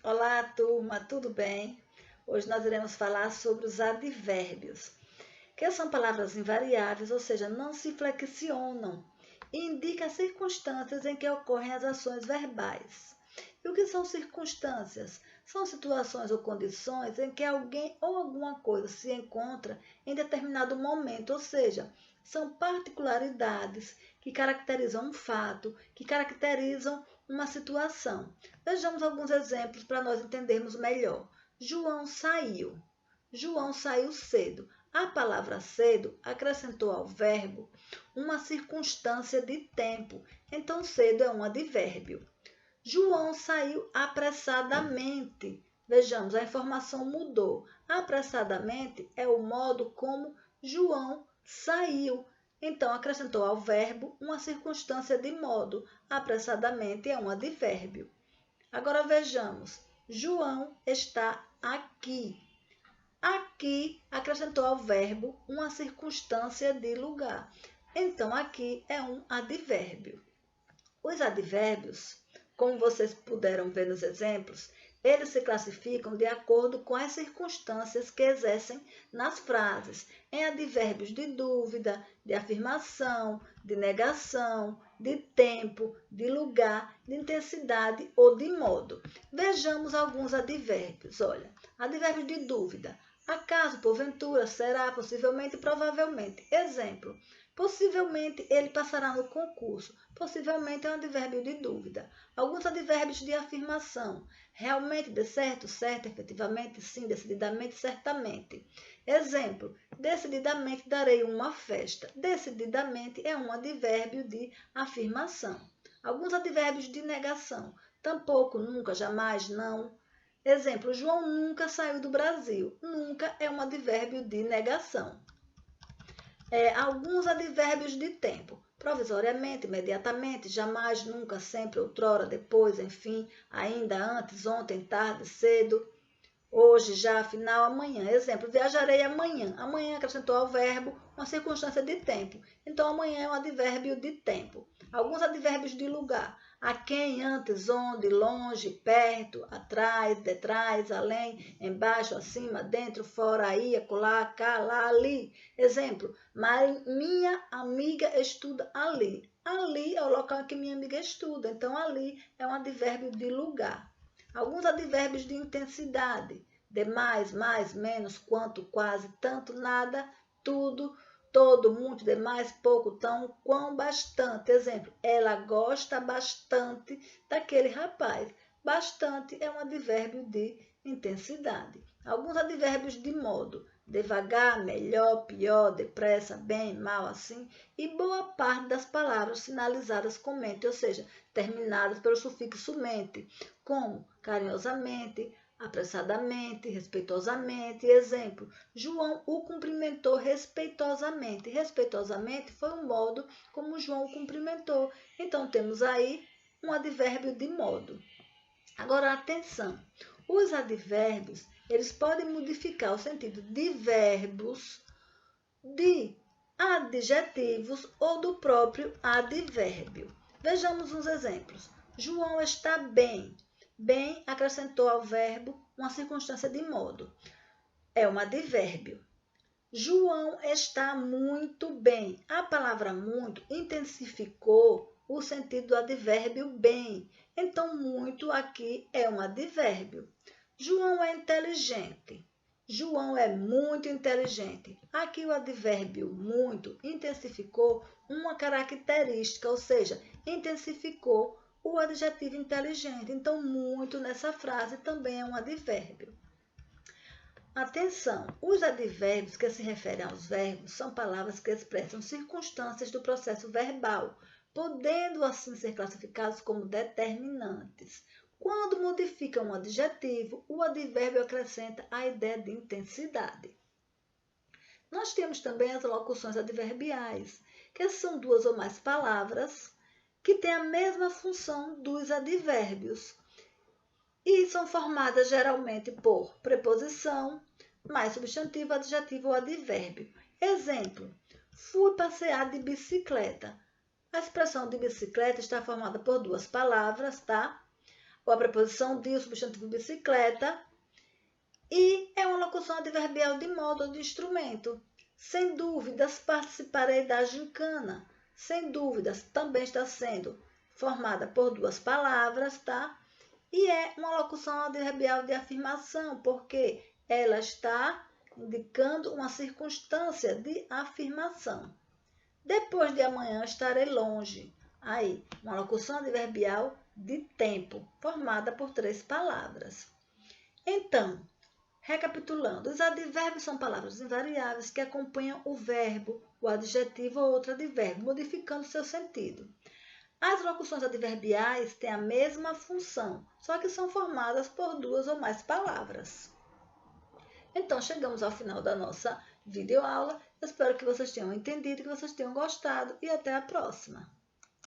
Olá, turma, tudo bem? Hoje nós iremos falar sobre os advérbios, que são palavras invariáveis, ou seja, não se flexionam, e indicam as circunstâncias em que ocorrem as ações verbais. E o que são circunstâncias? São situações ou condições em que alguém ou alguma coisa se encontra em determinado momento, ou seja, são particularidades que caracterizam um fato, que caracterizam uma situação. Vejamos alguns exemplos para nós entendermos melhor. João saiu. João saiu cedo. A palavra cedo acrescentou ao verbo uma circunstância de tempo. Então, cedo é um advérbio. João saiu apressadamente. Vejamos, a informação mudou. Apressadamente é o modo como João saiu. Então, acrescentou ao verbo uma circunstância de modo. Apressadamente é um advérbio. Agora vejamos. João está aqui. Aqui acrescentou ao verbo uma circunstância de lugar. Então, aqui é um advérbio. Os advérbios, como vocês puderam ver nos exemplos, eles se classificam de acordo com as circunstâncias que exercem nas frases, em advérbios de dúvida, de afirmação, de negação, de tempo, de lugar, de intensidade ou de modo. Vejamos alguns advérbios. Olha, advérbio de dúvida. Acaso, porventura, será, possivelmente, provavelmente. Exemplo. Possivelmente ele passará no concurso. Possivelmente é um advérbio de dúvida. Alguns advérbios de afirmação. Realmente, de certo, certo, efetivamente, sim, decididamente, certamente. Exemplo. Decididamente darei uma festa. Decididamente é um advérbio de afirmação. Alguns advérbios de negação. Tampouco, nunca, jamais, não. Exemplo. João nunca saiu do Brasil. Nunca é um advérbio de negação. Alguns advérbios de tempo. Provisoriamente, imediatamente, jamais, nunca, sempre, outrora, depois, enfim, ainda, antes, ontem, tarde, cedo, hoje, já, afinal, amanhã. Exemplo, viajarei amanhã. Amanhã acrescentou ao verbo uma circunstância de tempo. Então, amanhã é um advérbio de tempo. Alguns advérbios de lugar. A quem, antes, onde, longe, perto, atrás, detrás, além, embaixo, acima, dentro, fora, aí, acolá, cá, lá, ali. Exemplo, minha amiga estuda ali. Ali é o local em que minha amiga estuda. Então, ali é um advérbio de lugar. Alguns advérbios de intensidade. Demais, mais, menos, quanto, quase, tanto, nada, tudo, todo, muito, demais, pouco, tão, quão, bastante. Exemplo, ela gosta bastante daquele rapaz. Bastante é um advérbio de intensidade. Alguns advérbios de modo. Devagar, melhor, pior, depressa, bem, mal, assim. E boa parte das palavras sinalizadas com mente, ou seja, terminadas pelo sufixo mente, como carinhosamente, apressadamente, respeitosamente. Exemplo, João o cumprimentou respeitosamente. Respeitosamente foi o modo como João o cumprimentou. Então, temos aí um advérbio de modo. Agora, atenção. Os advérbios, eles podem modificar o sentido de verbos, de adjetivos ou do próprio advérbio. Vejamos uns exemplos. João está bem. Bem acrescentou ao verbo uma circunstância de modo. É um advérbio. João está muito bem. A palavra muito intensificou o sentido do advérbio bem. Então, muito aqui é um advérbio. João é inteligente. João é muito inteligente. Aqui o advérbio muito intensificou uma característica, ou seja, intensificou o adjetivo inteligente. Então, muito nessa frase também é um advérbio. Atenção! Os advérbios que se referem aos verbos são palavras que expressam circunstâncias do processo verbal, podendo assim ser classificados como determinantes. Quando modificam um adjetivo, o advérbio acrescenta a ideia de intensidade. Nós temos também as locuções adverbiais, que são duas ou mais palavras que têm a mesma função dos advérbios e são formadas geralmente por preposição, mais substantivo, adjetivo ou advérbio. Exemplo, fui passear de bicicleta. A expressão de bicicleta está formada por duas palavras, tá? ou a preposição de, o substantivo bicicleta. E é uma locução adverbial de modo ou de instrumento. Sem dúvidas, participarei da gincana. Sem dúvidas, também está sendo formada por duas palavras, tá? E é uma locução adverbial de afirmação, porque ela está indicando uma circunstância de afirmação. Depois de amanhã estarei longe. Aí, uma locução adverbial de tempo, formada por três palavras. Então, recapitulando, os advérbios são palavras invariáveis que acompanham o verbo, o adjetivo ou outro advérbio, modificando seu sentido. As locuções adverbiais têm a mesma função, só que são formadas por duas ou mais palavras. Então, chegamos ao final da nossa videoaula. Eu espero que vocês tenham entendido, que vocês tenham gostado e até a próxima.